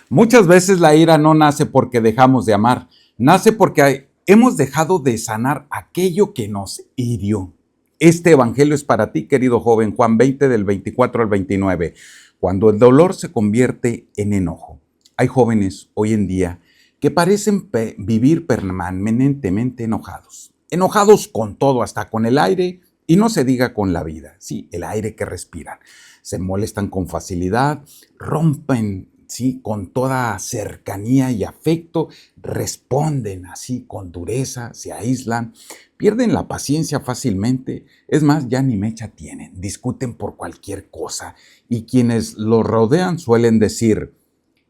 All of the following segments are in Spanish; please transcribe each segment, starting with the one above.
Muchas veces la ira no nace porque dejamos de amar, nace porque hemos dejado de sanar aquello que nos hirió. Este evangelio es para ti, querido joven, Juan 20 del 24 al 29, cuando el dolor se convierte en enojo. Hay jóvenes hoy en día que parecen vivir permanentemente enojados con todo, hasta con el aire, y no se diga con la vida, sí, el aire que respiran. Se molestan con facilidad, rompen, sí, con toda cercanía y afecto, responden así con dureza, se aíslan, pierden la paciencia fácilmente, es más, ya ni mecha tienen, discuten por cualquier cosa, y quienes los rodean suelen decir,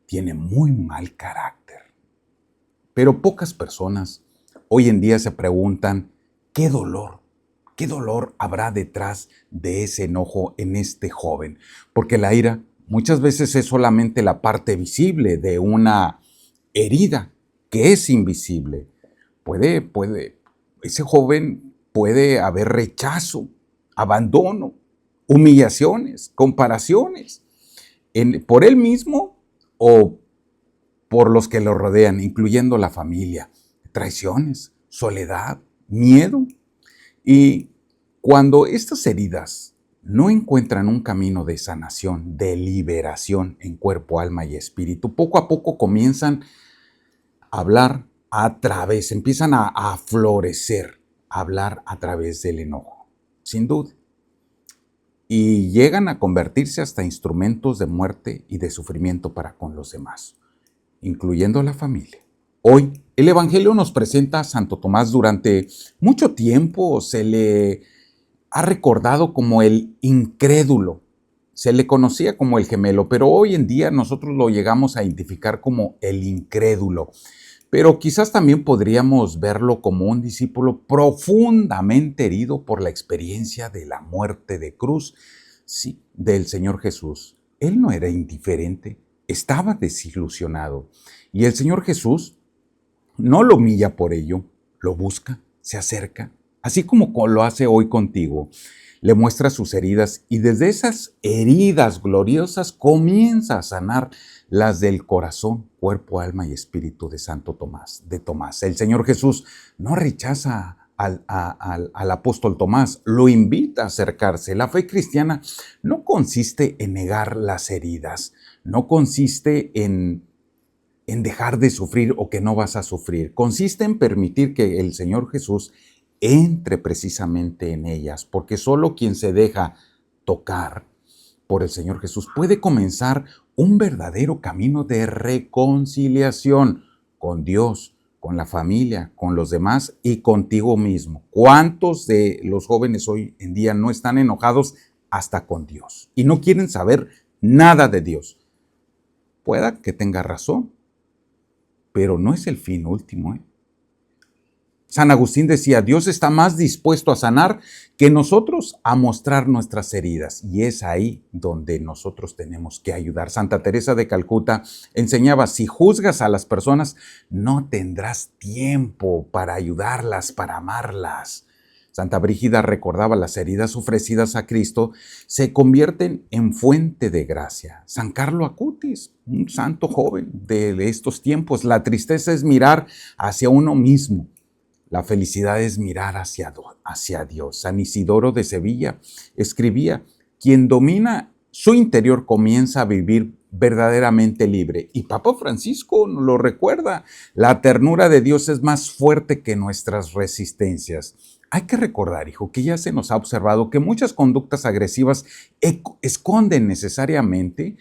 tiene muy mal carácter. Pero pocas personas hoy en día se preguntan, ¿qué dolor? ¿Qué dolor habrá detrás de ese enojo en este joven? Porque la ira muchas veces es solamente la parte visible de una herida que es invisible. Ese joven puede haber rechazo, abandono, humillaciones, comparaciones, por él mismo o por los que lo rodean, incluyendo la familia, traiciones, soledad, miedo. Y cuando estas heridas no encuentran un camino de sanación, de liberación en cuerpo, alma y espíritu, poco a poco comienzan a hablar empiezan a florecer, a hablar a través del enojo, sin duda. Y llegan a convertirse hasta instrumentos de muerte y de sufrimiento para con los demás, incluyendo a la familia. Hoy, el Evangelio nos presenta a Santo Tomás. Durante mucho tiempo se le ha recordado como el incrédulo. Se le conocía como el gemelo, pero hoy en día nosotros lo llegamos a identificar como el incrédulo. Pero quizás también podríamos verlo como un discípulo profundamente herido por la experiencia de la muerte de cruz, sí, del Señor Jesús. Él no era indiferente, estaba desilusionado. Y el Señor Jesús no lo humilla por ello, lo busca, se acerca, así como lo hace hoy contigo. Le muestra sus heridas y desde esas heridas gloriosas comienza a sanar las del corazón, cuerpo, alma y espíritu de Santo Tomás, de Tomás. El Señor Jesús no rechaza al apóstol Tomás, lo invita a acercarse. La fe cristiana no consiste en negar las heridas, no consiste en dejar de sufrir o que no vas a sufrir. Consiste en permitir que el Señor Jesús entre precisamente en ellas, porque solo quien se deja tocar por el Señor Jesús puede comenzar un verdadero camino de reconciliación con Dios, con la familia, con los demás y contigo mismo. ¿Cuántos de los jóvenes hoy en día no están enojados hasta con Dios y no quieren saber nada de Dios? Pueda que tenga razón, pero no es el fin último. San Agustín decía, Dios está más dispuesto a sanar que nosotros a mostrar nuestras heridas. Y es ahí donde nosotros tenemos que ayudar. Santa Teresa de Calcuta enseñaba, si juzgas a las personas, no tendrás tiempo para ayudarlas, para amarlas. Santa Brígida recordaba, las heridas ofrecidas a Cristo se convierten en fuente de gracia. San Carlo Acutis, un santo joven de estos tiempos, la tristeza es mirar hacia uno mismo. La felicidad es mirar hacia Dios. San Isidoro de Sevilla escribía, quien domina su interior comienza a vivir verdaderamente libre. Y Papa Francisco nos lo recuerda, la ternura de Dios es más fuerte que nuestras resistencias. Hay que recordar, hijo, que ya se nos ha observado que muchas conductas agresivas esconden necesariamente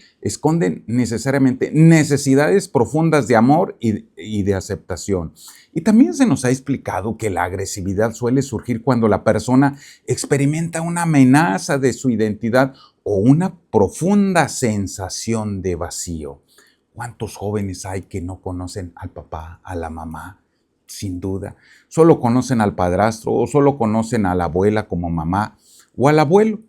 necesidades profundas de amor y de aceptación. Y también se nos ha explicado que la agresividad suele surgir cuando la persona experimenta una amenaza de su identidad o una profunda sensación de vacío. ¿Cuántos jóvenes hay que no conocen al papá, a la mamá? Sin duda, solo conocen al padrastro o solo conocen a la abuela como mamá o al abuelo.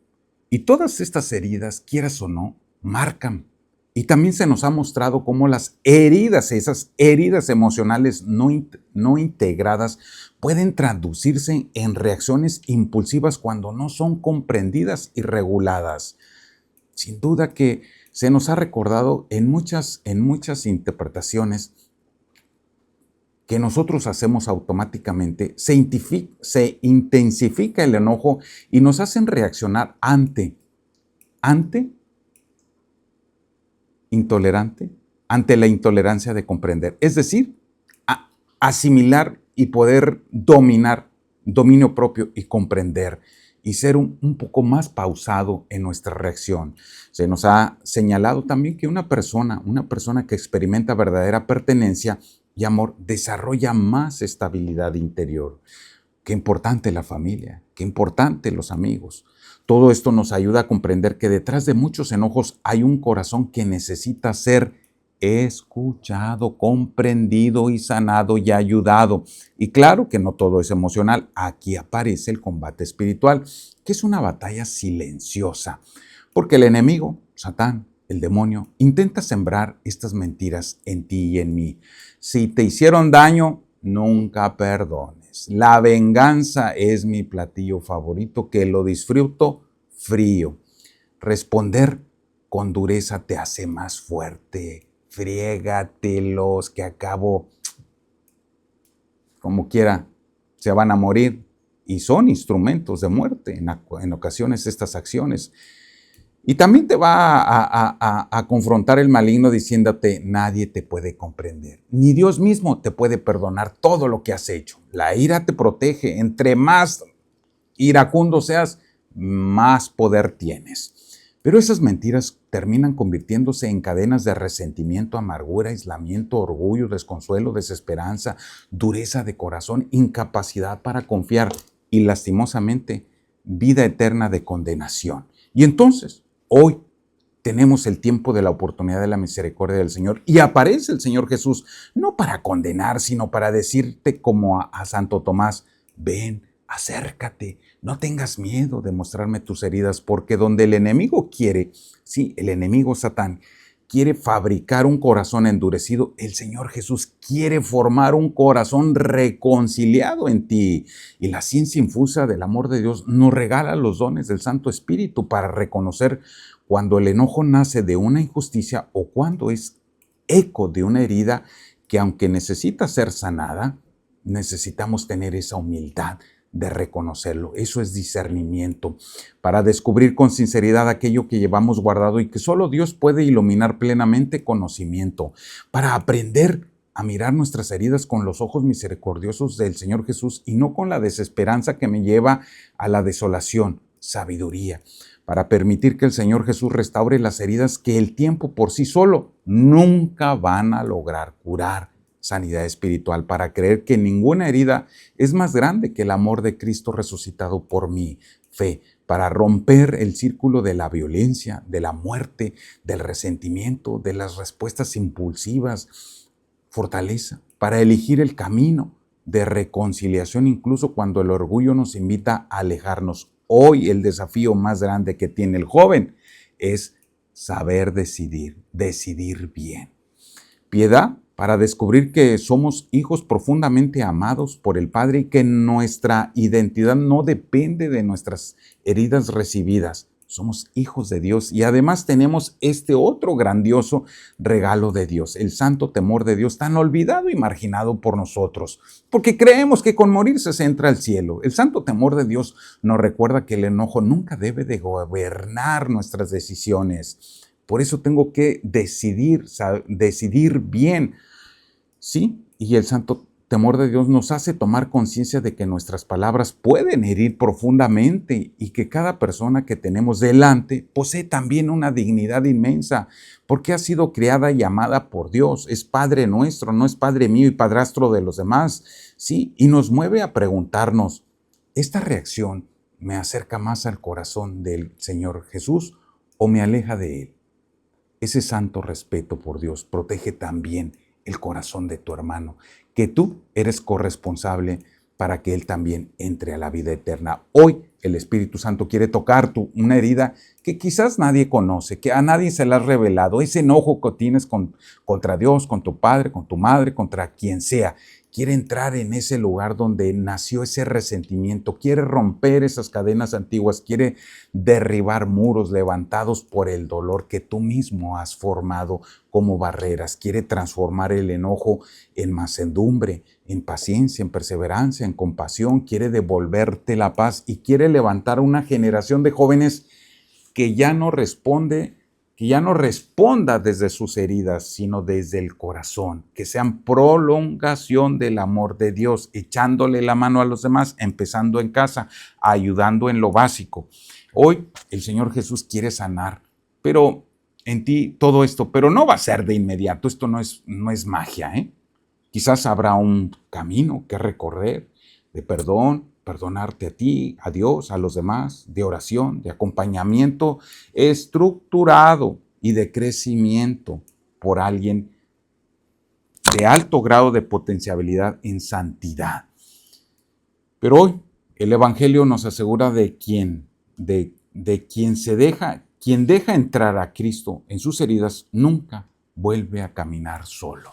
Y todas estas heridas, quieras o no, marcan. Y también se nos ha mostrado cómo las heridas, esas heridas emocionales no integradas, pueden traducirse en reacciones impulsivas cuando no son comprendidas y reguladas. Sin duda que Se nos ha recordado en muchas interpretaciones que nosotros hacemos automáticamente, se intensifica el enojo y nos hacen reaccionar ante intolerante, ante la intolerancia de comprender. Es decir, asimilar y poder dominar, dominio propio y comprender y ser un poco más pausado en nuestra reacción. Se nos ha señalado también que una persona que experimenta verdadera pertenencia y amor desarrolla más estabilidad interior. Qué importante la familia, qué importante los amigos. Todo esto nos ayuda a comprender que detrás de muchos enojos hay un corazón que necesita ser escuchado, comprendido y sanado y ayudado. Y claro que no todo es emocional. Aquí aparece el combate espiritual, que es una batalla silenciosa, porque el enemigo, Satán, el demonio, intenta sembrar estas mentiras en ti y en mí. Si te hicieron daño, nunca perdones. La venganza es mi platillo favorito, que lo disfruto frío. Responder con dureza te hace más fuerte. Friégatelos, que acabo, como quiera, se van a morir. Y son instrumentos de muerte en ocasiones estas acciones. Y también te va a confrontar el maligno diciéndote, nadie te puede comprender. Ni Dios mismo te puede perdonar todo lo que has hecho. La ira te protege. Entre más iracundo seas, más poder tienes. Pero esas mentiras terminan convirtiéndose en cadenas de resentimiento, amargura, aislamiento, orgullo, desconsuelo, desesperanza, dureza de corazón, incapacidad para confiar y, lastimosamente, vida eterna de condenación. Y entonces, hoy tenemos el tiempo de la oportunidad de la misericordia del Señor y aparece el Señor Jesús, no para condenar, sino para decirte como a Santo Tomás, ven, acércate, no tengas miedo de mostrarme tus heridas, porque donde el enemigo quiere, sí, el enemigo Satán, quiere fabricar un corazón endurecido, el Señor Jesús quiere formar un corazón reconciliado en ti. Y la ciencia infusa del amor de Dios nos regala los dones del Santo Espíritu para reconocer cuando el enojo nace de una injusticia o cuando es eco de una herida que, aunque necesita ser sanada, necesitamos tener esa humildad de reconocerlo. Eso es discernimiento, para descubrir con sinceridad aquello que llevamos guardado y que solo Dios puede iluminar plenamente. Conocimiento, para aprender a mirar nuestras heridas con los ojos misericordiosos del Señor Jesús y no con la desesperanza que me lleva a la desolación. Sabiduría, para permitir que el Señor Jesús restaure las heridas que el tiempo por sí solo nunca van a lograr curar. Sanidad espiritual, para creer que ninguna herida es más grande que el amor de Cristo resucitado por mí. Fe, para romper el círculo de la violencia, de la muerte, del resentimiento, de las respuestas impulsivas. Fortaleza, para elegir el camino de reconciliación incluso cuando el orgullo nos invita a alejarnos. Hoy el desafío más grande que tiene el joven es saber decidir bien. Piedad, para descubrir que somos hijos profundamente amados por el Padre y que nuestra identidad no depende de nuestras heridas recibidas. Somos hijos de Dios y además tenemos este otro grandioso regalo de Dios, el santo temor de Dios, tan olvidado y marginado por nosotros, porque creemos que con morirse se entra al cielo. El santo temor de Dios nos recuerda que el enojo nunca debe de gobernar nuestras decisiones. Por eso tengo que decidir bien. Sí, y el santo temor de Dios nos hace tomar conciencia de que nuestras palabras pueden herir profundamente y que cada persona que tenemos delante posee también una dignidad inmensa, porque ha sido creada y amada por Dios. Es Padre nuestro, no es Padre mío y padrastro de los demás. Sí, y nos mueve a preguntarnos, ¿esta reacción me acerca más al corazón del Señor Jesús o me aleja de Él? Ese santo respeto por Dios protege también el corazón de tu hermano, que tú eres corresponsable para que él también entre a la vida eterna. Hoy el Espíritu Santo quiere tocar una herida que quizás nadie conoce, que a nadie se la has revelado, ese enojo que tienes contra Dios, con tu padre, con tu madre, contra quien sea. quiere entrar en ese lugar donde nació ese resentimiento, quiere romper esas cadenas antiguas, quiere derribar muros levantados por el dolor que tú mismo has formado como barreras, quiere transformar el enojo en mansedumbre, en paciencia, en perseverancia, en compasión, quiere devolverte la paz y quiere levantar una generación de jóvenes que ya no responda desde sus heridas, sino desde el corazón, que sean prolongación del amor de Dios, echándole la mano a los demás, empezando en casa, ayudando en lo básico. Hoy el Señor Jesús quiere sanar, pero en ti todo esto, pero no va a ser de inmediato, esto no es magia, ¿eh? Quizás habrá un camino que recorrer de perdón, perdonarte a ti, a Dios, a los demás, de oración, de acompañamiento estructurado y de crecimiento por alguien de alto grado de potencialidad en santidad. Pero hoy el Evangelio nos asegura de quien deja entrar a Cristo en sus heridas, nunca vuelve a caminar solo.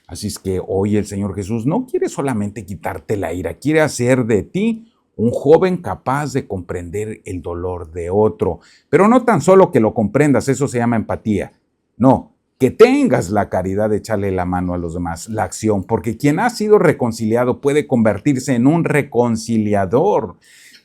Así es que hoy el Señor Jesús no quiere solamente quitarte la ira, quiere hacer de ti un joven capaz de comprender el dolor de otro. Pero no tan solo que lo comprendas, eso se llama empatía. No, que tengas la caridad de echarle la mano a los demás, la acción, porque quien ha sido reconciliado puede convertirse en un reconciliador.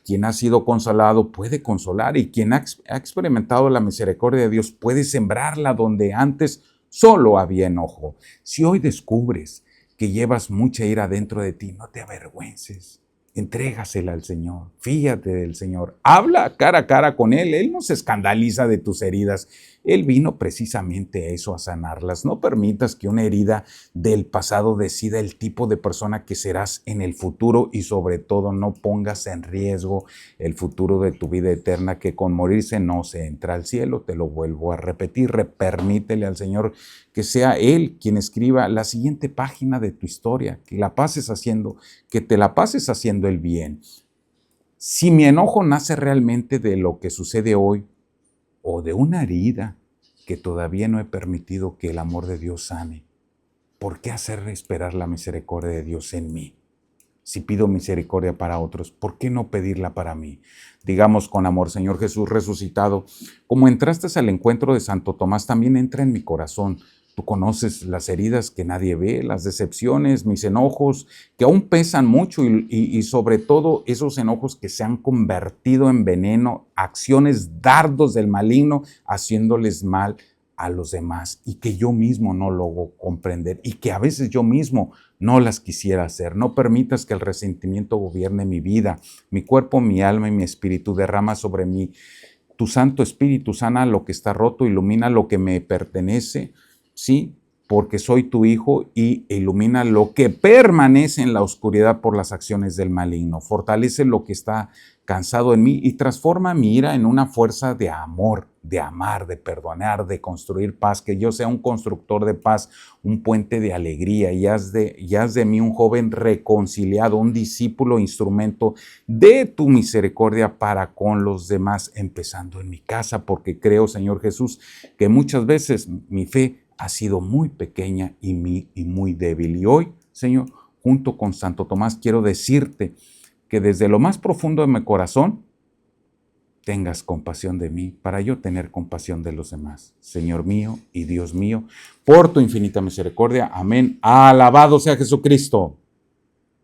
Quien ha sido consolado puede consolar y quien ha experimentado la misericordia de Dios puede sembrarla donde antes solo había enojo. Si hoy descubres que llevas mucha ira dentro de ti, no te avergüences. Entrégasela al Señor, fíjate del Señor, habla cara a cara con Él. Él no se escandaliza de tus heridas. Él vino precisamente a eso, a sanarlas. No permitas que una herida del pasado decida el tipo de persona que serás en el futuro y sobre todo no pongas en riesgo el futuro de tu vida eterna, que con morirse no se entra al cielo. Te lo vuelvo a repetir, permítele al Señor que sea Él quien escriba la siguiente página de tu historia, que te la pases haciendo el bien. Si mi enojo nace realmente de lo que sucede hoy o de una herida que todavía no he permitido que el amor de Dios sane, ¿por qué hacer esperar la misericordia de Dios en mí? Si pido misericordia para otros, ¿por qué no pedirla para mí? Digamos con amor: Señor Jesús resucitado, como entraste al encuentro de Santo Tomás, también entra en mi corazón. Tú conoces las heridas que nadie ve, las decepciones, mis enojos, que aún pesan mucho y sobre todo esos enojos que se han convertido en veneno, acciones, dardos del maligno, haciéndoles mal a los demás y que yo mismo no logro comprender y que a veces yo mismo no las quisiera hacer. No permitas que el resentimiento gobierne mi vida, mi cuerpo, mi alma y mi espíritu. Derrama sobre mí tu Santo Espíritu, sana lo que está roto, ilumina lo que me pertenece, sí, porque soy tu hijo, y ilumina lo que permanece en la oscuridad por las acciones del maligno. Fortalece lo que está cansado en mí y transforma mi ira en una fuerza de amor, de amar, de perdonar, de construir paz, que yo sea un constructor de paz, un puente de alegría, y haz de mí un joven reconciliado, un discípulo, instrumento de tu misericordia para con los demás, empezando en mi casa, porque creo, Señor Jesús, que muchas veces mi fe ha sido muy pequeña y muy débil. Y hoy, Señor, junto con Santo Tomás, quiero decirte que desde lo más profundo de mi corazón tengas compasión de mí para yo tener compasión de los demás. Señor mío y Dios mío, por tu infinita misericordia. Amén. Alabado sea Jesucristo.